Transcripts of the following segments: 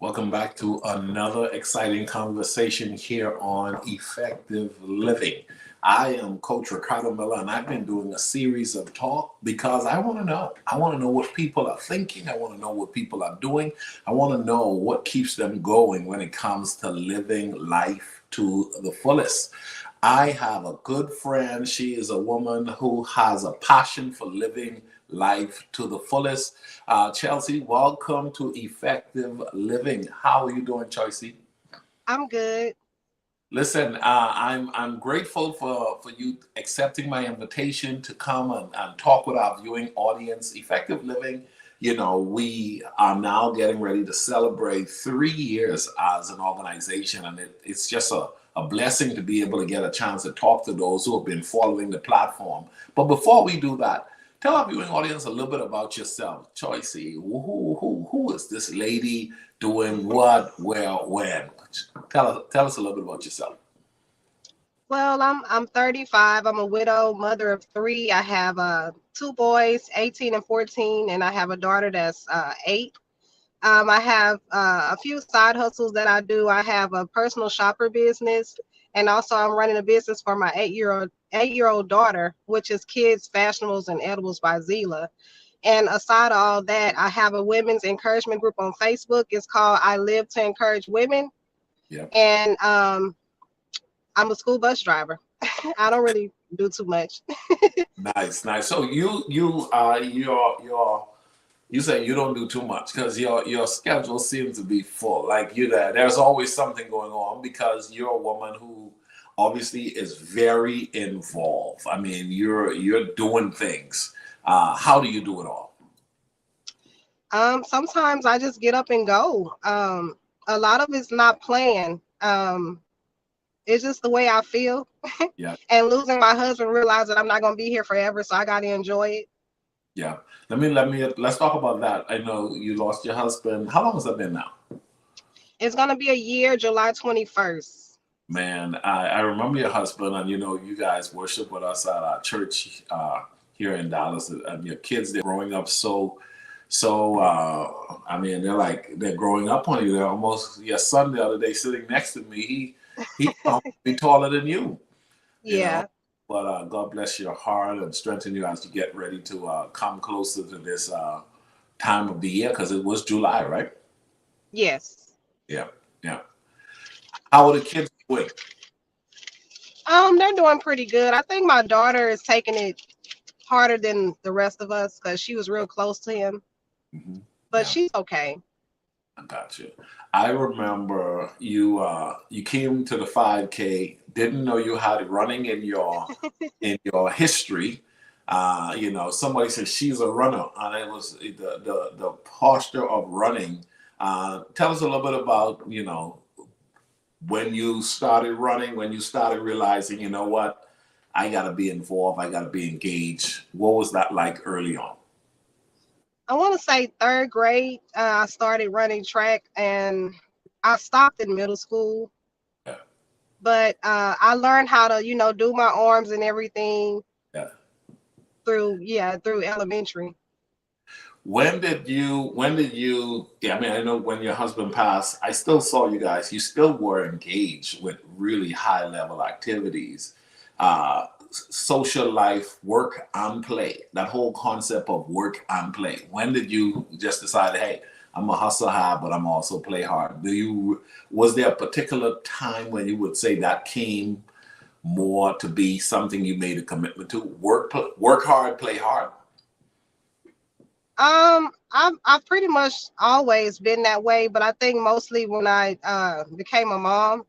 Welcome back to another exciting conversation here on Effective Living. I am Coach Ricardo Miller, and I've been doing a series of talk because I want to know. I want to know what people are thinking. I want to know what people are doing. I want to know what keeps them going when it comes to living life to the fullest. I have a good friend. She is a woman who has a passion for living life to the fullest. Chelsea, welcome to Effective Living. How are you doing, Choicey? I'm good. Listen, I'm grateful for you accepting my invitation to come and talk with our viewing audience. Effective Living, we are now getting ready to celebrate 3 years as an organization, and it's just a blessing to be able to get a chance to talk to those who have been following the platform. But before we do that, tell our viewing audience a little bit about yourself, Choicey. Who is this lady doing what, where, when? Tell us a little bit about yourself. Well, I'm 35. I'm a widow, mother of 3. I have 2 boys, 18 and 14, and I have a daughter that's 8. I have a few side hustles that I do. I have a personal shopper business, and also I'm running a business for my 8-year-old daughter, which is Kids Fashionables and Edibles by Zila. And aside of all that, I have a women's encouragement group on Facebook. It's called I Live to Encourage Women. Yep. And I'm a school bus driver. I don't really do too much. Nice. So you say you don't do too much because your schedule seems to be full. Like there's always something going on because you're a woman who obviously is very involved. I mean, you're doing things. How do you do it all? Sometimes I just get up and go. A lot of it's not planned. it's just the way I feel. Yeah. And losing my husband, realized that I'm not gonna be here forever, so I got to enjoy it. Yeah. Let's talk about that. I know you lost your husband. How long has that been now? It's gonna be a year, July 21st. Man, I remember your husband, and you guys worship with us at our church here in Dallas, and your kids, they're growing up I mean, they're growing up on you. They're almost, your son the other day sitting next to me, he be taller than you know. Yeah. But God bless your heart and strengthen you as you get ready to come closer to this time of the year, because it was July, right? Yes. Yeah, yeah. How are the kids doing? They're doing pretty good. I think my daughter is taking it harder than the rest of us because she was real close to him, Hmm. but Yeah, she's okay. I got you. I remember you came to the 5K, didn't know you had running in your history. Somebody said she's a runner, and it was the posture of running. Tell us a little bit about when you started running, when you started realizing, you know what, I got to be involved, I got to be engaged. What was that like early on? I want to say third grade, I started running track, and I stopped in middle school. Yeah, But I learned how to, do my arms and everything yeah. through elementary. When did you, yeah, I mean, I know when your husband passed, I still saw you guys, you still were engaged with really high level activities, social life, work and play, that whole concept of work and play. When did you just decide, hey, I'm a hustle hard, but I'm also play hard? Was there a particular time when you would say that came more to be something you made a commitment to? Work hard, play hard. I've pretty much always been that way, but I think mostly when I became a mom,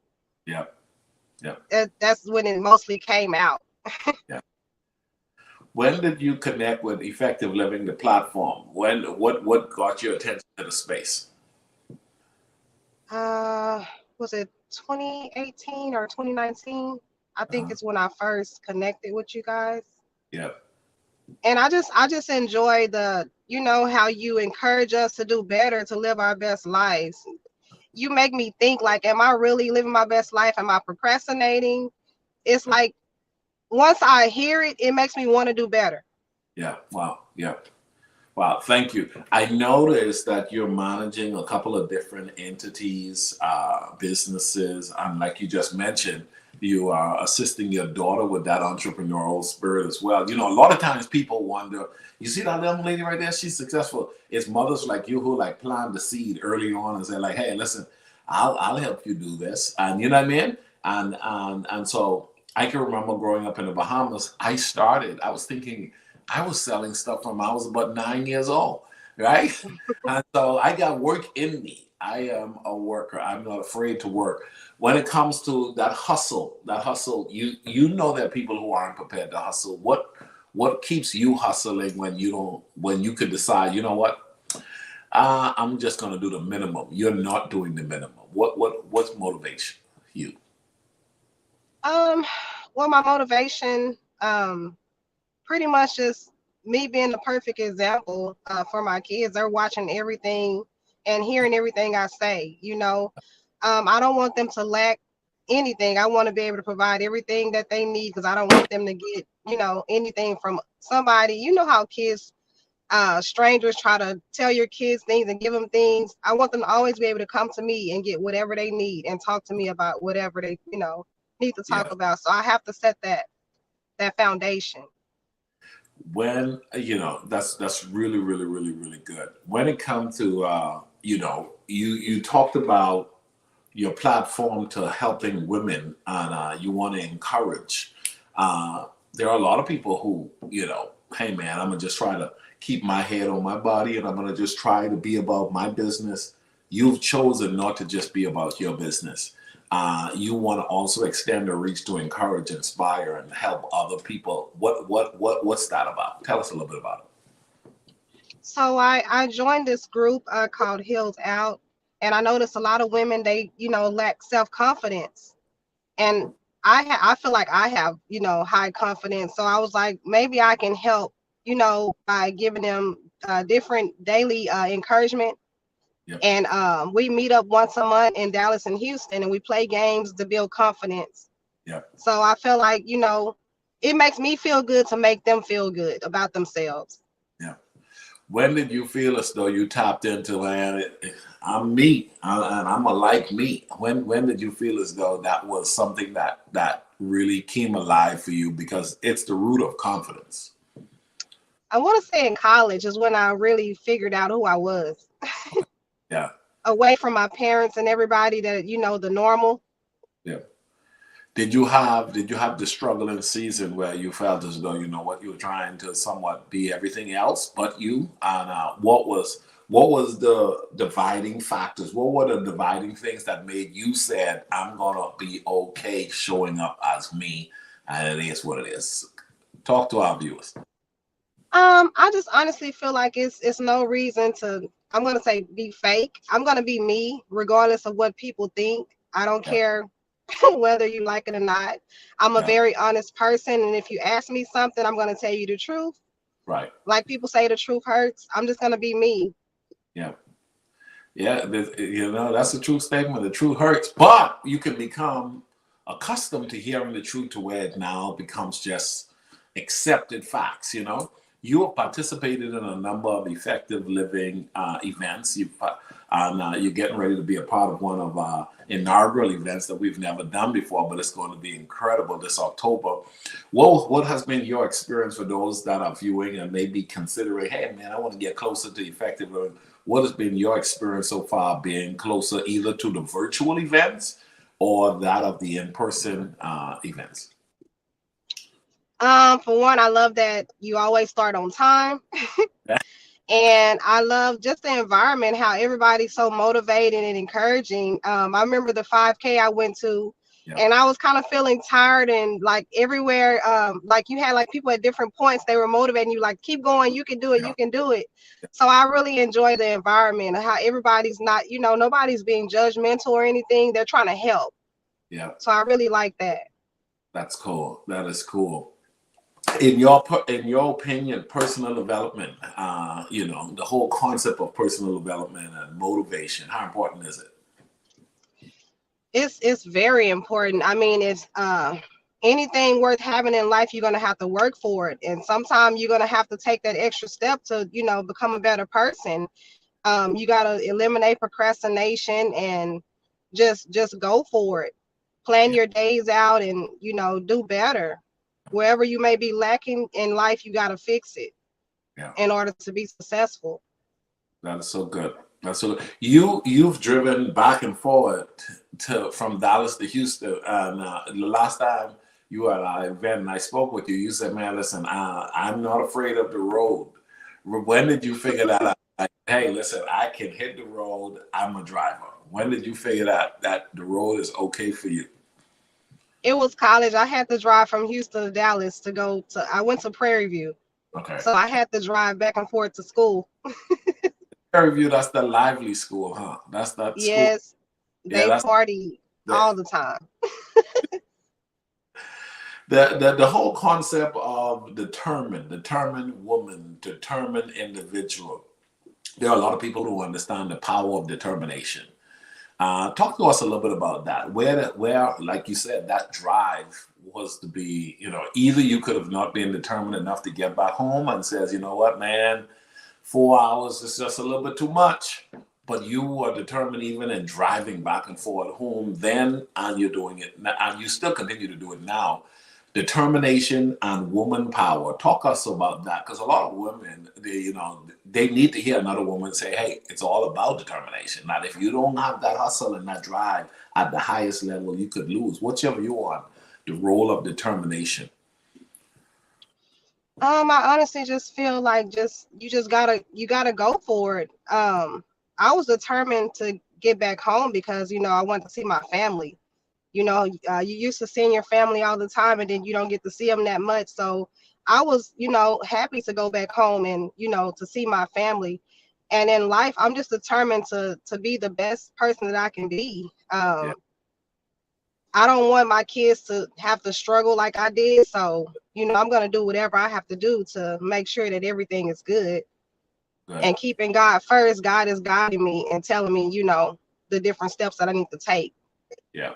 Yeah, yeah, that's when it mostly came out. yeah. When did you connect with Effective Living, the platform? What got your attention to the space? Uh, was it 2018 or 2019? I think Uh-huh. it's when I first connected with you guys. Yeah, And I just enjoy how you encourage us to do better, to live our best lives. You make me think, like, am I really living my best life? Am I procrastinating? It's like once I hear it, it makes me want to do better. yeah. Wow. Yeah. Wow, thank you. I noticed that you're managing a couple of different entities, businesses, and like you just mentioned, you are assisting your daughter with that entrepreneurial spirit as well. A lot of times people wonder, you see that young lady right there, she's successful. It's mothers like you who like plant the seed early on and say like, hey, listen, I'll help you do this. And you know what I mean? And so I can remember growing up in the Bahamas, I was thinking, I was selling stuff from I was about 9 years old, right? And so I got work in me. I am a worker. I'm not afraid to work. When it comes to that hustle, you know there are people who aren't prepared to hustle. What keeps you hustling when you could decide, you know what? I'm just gonna do the minimum. You're not doing the minimum. What's motivation you? Um, well, my motivation, pretty much just me being the perfect example for my kids. They're watching everything and hearing everything I say. I don't want them to lack anything. I want to be able to provide everything that they need because I don't want them to get, anything from somebody. You know how kids, strangers try to tell your kids things and give them things. I want them to always be able to come to me and get whatever they need and talk to me about whatever they, need to talk Yeah. about. So I have to set that foundation. When that's really really really really good. When it comes to you talked about your platform to helping women, and you want to encourage. There are a lot of people who, hey man, I'm gonna just try to keep my head on my body, and I'm gonna just try to be about my business. You've chosen not to just be about your business. You want to also extend the reach to encourage, inspire, and help other people. What's that about? Tell us a little bit about So I joined this group called Healed Out, and I noticed a lot of women, they lack self confidence, and I feel like I have, high confidence. So I was like, maybe I can help, by giving them different daily encouragement. Yep. And we meet up once a month in Dallas and Houston, and we play games to build confidence. Yep. So I feel like, it makes me feel good to make them feel good about themselves. Yeah. When did you feel as though you tapped into, man, I'm me, and I'm a like me? When did you feel as though that was something that really came alive for you? Because it's the root of confidence. I want to say in college is when I really figured out who I was, Yeah. away from my parents and everybody that, the normal. Yeah. Did you have the struggling season where you felt as though, you know what, you were trying to somewhat be everything else but you? And what was the dividing factors? What were the dividing things that made you said, I'm gonna be okay showing up as me, and it is what it is? Talk to our viewers. I just honestly feel like it's no reason to, I'm gonna say, be fake. I'm gonna be me regardless of what people think. I don't Yeah, care whether you like it or not. I'm a yeah, very honest person, and if you ask me something, I'm gonna tell you the truth. right. Like people say, the truth hurts. I'm just gonna be me. Yeah. Yeah, that's a true statement. The truth hurts, but you can become accustomed to hearing the truth to where it now becomes just accepted facts. You have participated in a number of effective living events. You're getting ready to be a part of one of our inaugural events that we've never done before, but it's going to be incredible this October. What has been your experience for those that are viewing and maybe considering, hey, man, I want to get closer to effective living? What has been your experience so far being closer either to the virtual events or that of the in-person events? For one, I love that you always start on time. Yeah, And I love just the environment, how everybody's so motivated and encouraging. I remember the 5K I went to, yeah, and I was kind of feeling tired and like everywhere, like you had like people at different points, they were motivating you, like, keep going, you can do it, yeah, you can do it. So I really enjoy the environment, how everybody's not, nobody's being judgmental or anything. They're trying to help. yeah. So I really like that. That's cool. That is cool. In your opinion, personal development, the whole concept of personal development and motivation, how important is it? It's very important. I mean, it's anything worth having in life, you're gonna have to work for it, and sometimes you're gonna have to take that extra step to, become a better person. You gotta eliminate procrastination and just go for it. Plan Yeah, your days out and do better. Wherever you may be lacking in life, you gotta fix it yeah. in order to be successful. That is so good. That's so good. You've driven back and forward to from Dallas to Houston, and the last time you were at our event and I spoke with you, you said, "Man, listen, I'm not afraid of the road." When did you figure that out? Like, hey, listen, I can hit the road. I'm a driver. When did you figure that the road is okay for you? It was college. I had to drive from Houston to Dallas to go to. I went to Prairie View. Okay. So I had to drive back and forth to school. Prairie View, that's the lively school, huh? That's that school. Yes, Yeah, they that's party the all the time. the whole concept of determined woman, determined individual. There are a lot of people who understand the power of determination. Talk to us a little bit about that. Where, like you said, that drive was to be, either you could have not been determined enough to get back home and says, you know what, man, 4 hours is just a little bit too much. But you were determined even in driving back and forth home then, and you're doing it, and you still continue to do it now. Determination and woman power. Talk us about that, because a lot of women, they need to hear another woman say, "Hey, it's all about determination." Now, if you don't have that hustle and that drive at the highest level, you could lose. What's your view on the role of determination? I honestly just feel like you gotta go for it. I was determined to get back home because I want to see my family. You used to seeing your family all the time, and then you don't get to see them that much. So I was, happy to go back home and to see my family. And in life, I'm just determined to be the best person that I can be. Yeah, I don't want my kids to have to struggle like I did. So, I'm going to do whatever I have to do to make sure that everything is good. Good. And keeping God first, God is guiding me and telling me, the different steps that I need to take. Yeah.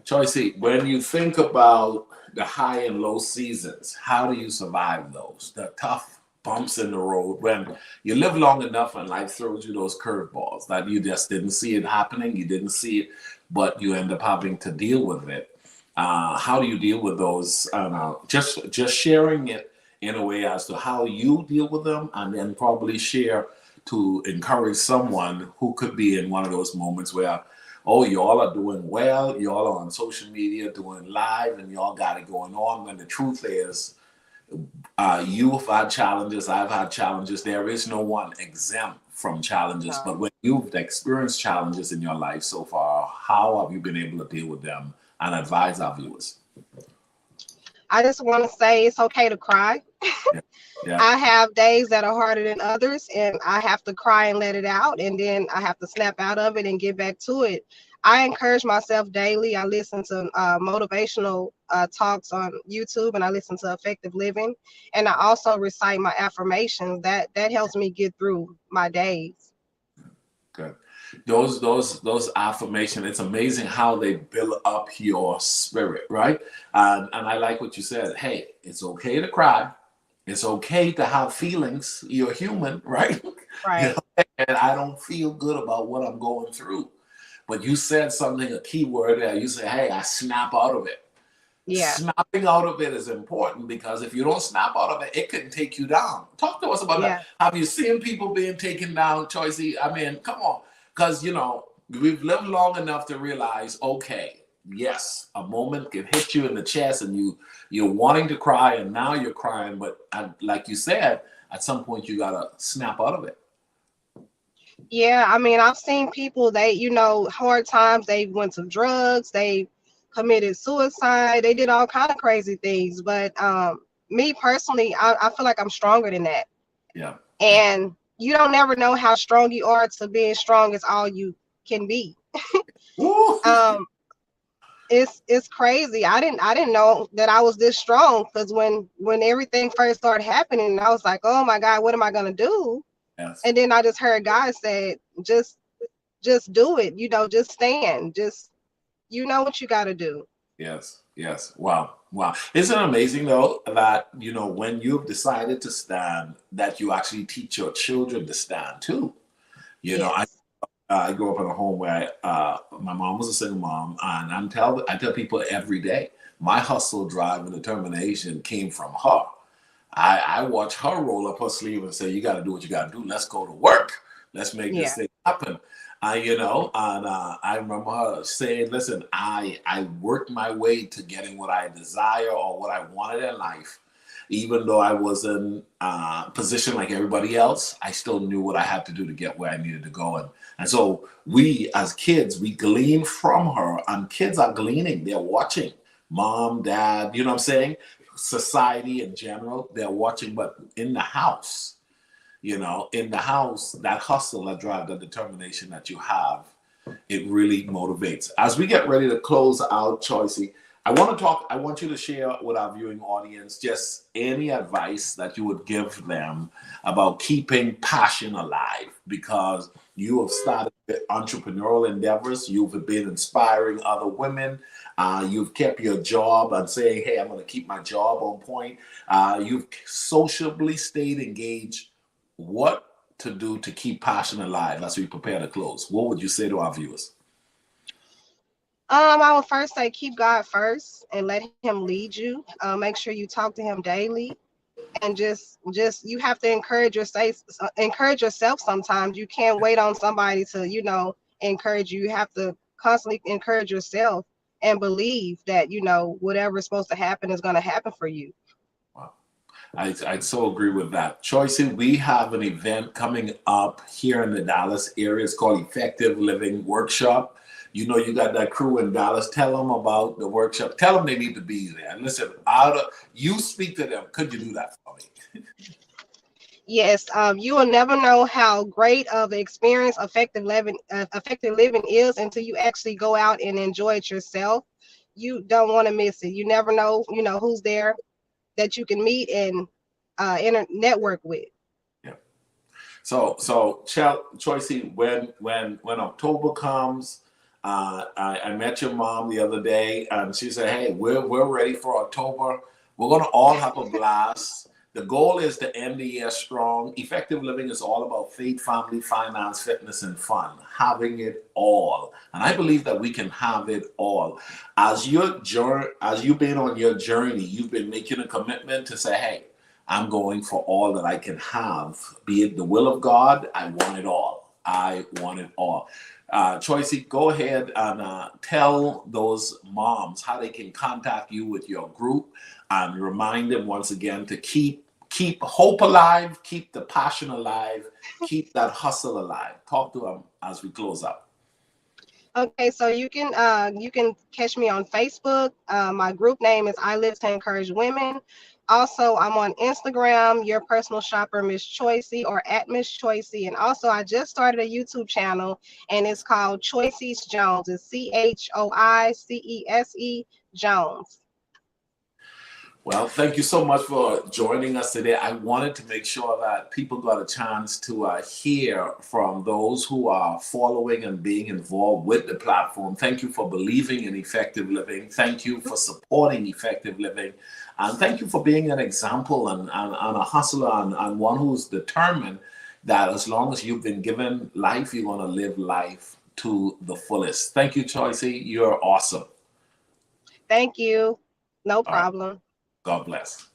Choicey, when you think about the high and low seasons, how do you survive those? The tough bumps in the road when you live long enough and life throws you those curveballs that you just didn't see it happening, you didn't see it, but you end up having to deal with it. How do you deal with those? Just sharing it in a way as to how you deal with them, and then probably share to encourage someone who could be in one of those moments where, oh, y'all are doing well, y'all are on social media doing live, and y'all got it going on. When the truth is, you've had challenges, I've had challenges. There is no one exempt from challenges. But when you've experienced challenges in your life so far, how have you been able to deal with them and advise our viewers? I just want to say it's okay to cry. Yeah. Yeah. I have days that are harder than others, and I have to cry and let it out, and then I have to snap out of it and get back to it. I encourage myself daily. I listen to motivational talks on YouTube, and I listen to Effective Living, and I also recite my affirmations. That helps me get through my days. Good. Those affirmations, it's amazing how they build up your spirit, right? And I like what you said. Hey, it's okay to cry. It's okay to have feelings. You're human, right? Right. And I don't feel good about what I'm going through. But you said something, a key word there. You say, hey, I snap out of it. Yeah. Snapping out of it is important, because if you don't snap out of it, it can take you down. Talk to us about Yeah. that. Have you seen people being taken down, Choicey? I mean, come on. Because, we've lived long enough to realize, okay, yes, a moment can hit you in the chest and you're wanting to cry, and now you're crying. But like you said, at some point you got to snap out of it. Yeah, I mean, I've seen people, hard times, they went to drugs, they committed suicide, they did all kind of crazy things. But me personally, I feel like I'm stronger than that. Yeah. And you don't ever know how strong you are to being strong is all you can be. um, it's crazy. I didn't know that I was this strong, because when everything first started happening, I was like, oh my God, what am I gonna do? Yes. And then I just heard God say, just do it, just stand, just what you got to do. Yes. Yes. Wow. Wow. Isn't it amazing though that, when you've decided to stand, that you actually teach your children to stand too? Yes. I grew up in a home where my mom was a single mom, and I tell people every day, my hustle, drive, and determination came from her. I watch her roll up her sleeve and say, "You got to do what you got to do. Let's go to work. Let's make this Yeah. thing happen." And I remember her saying, "Listen, I worked my way to getting what I desire or what I wanted in life." Even though I was in a position like everybody else, I still knew what I had to do to get where I needed to go. And so we, as kids, we glean from her, and kids are gleaning. They're watching mom, dad, you know what I'm saying? Society in general, they're watching. But in the house, that hustle, that drive, that determination that you have, it really motivates. As we get ready to close out, Choicey, I want you to share with our viewing audience just any advice that you would give them about keeping passion alive, because you have started entrepreneurial endeavors, you've been inspiring other women, you've kept your job and saying, hey, I'm going to keep my job on point. You've sociably stayed engaged. What to do to keep passion alive as we prepare to close? What would you say to our viewers? I would first say keep God first and let him lead you. Make sure you talk to him daily, and just you have to encourage yourself sometimes. You can't wait on somebody to, encourage you. You have to constantly encourage yourself and believe that, whatever is supposed to happen is going to happen for you. Wow. I so agree with that. Choicey, we have an event coming up here in the Dallas area. It's called Effective Living Workshop. You got that crew in Dallas. Tell them about the workshop. Tell them they need to be there. And listen, you speak to them. Could you do that for me? Yes, you will never know how great of an experience effective living is until you actually go out and enjoy it yourself. you don't want to miss it. You never know, who's there that you can meet and network with. Yeah. So Choicey, when October comes, I met your mom the other day, and she said, "Hey, we're ready for October. We're gonna all have a blast. The goal is to end the year strong. Effective living is all about faith, family, finance, fitness, and fun. Having it all, and I believe that we can have it all. As you've been on your journey, you've been making a commitment to say, "Hey, I'm going for all that I can have. Be it the will of God, I want it all. I want it all." Choicey, go ahead and tell those moms how they can contact you with your group, and remind them once again to keep hope alive, keep the passion alive, keep that hustle alive. Talk to them as we close up. Okay, so you can catch me on Facebook. My group name is I Live to Encourage Women. Also, I'm on Instagram, your personal shopper, Miss Choicey, or at Miss Choicey. And also, I just started a YouTube channel, and it's called Choicey's Jones. It's CHOICESE Jones. Well, thank you so much for joining us today. I wanted to make sure that people got a chance to hear from those who are following and being involved with the platform. Thank you for believing in effective living. Thank you for supporting effective living. And thank you for being an example and a hustler and one who's determined that as long as you've been given life, you're going to live life to the fullest. Thank you, Choicey. You're awesome. Thank you. No All right. problem. God bless.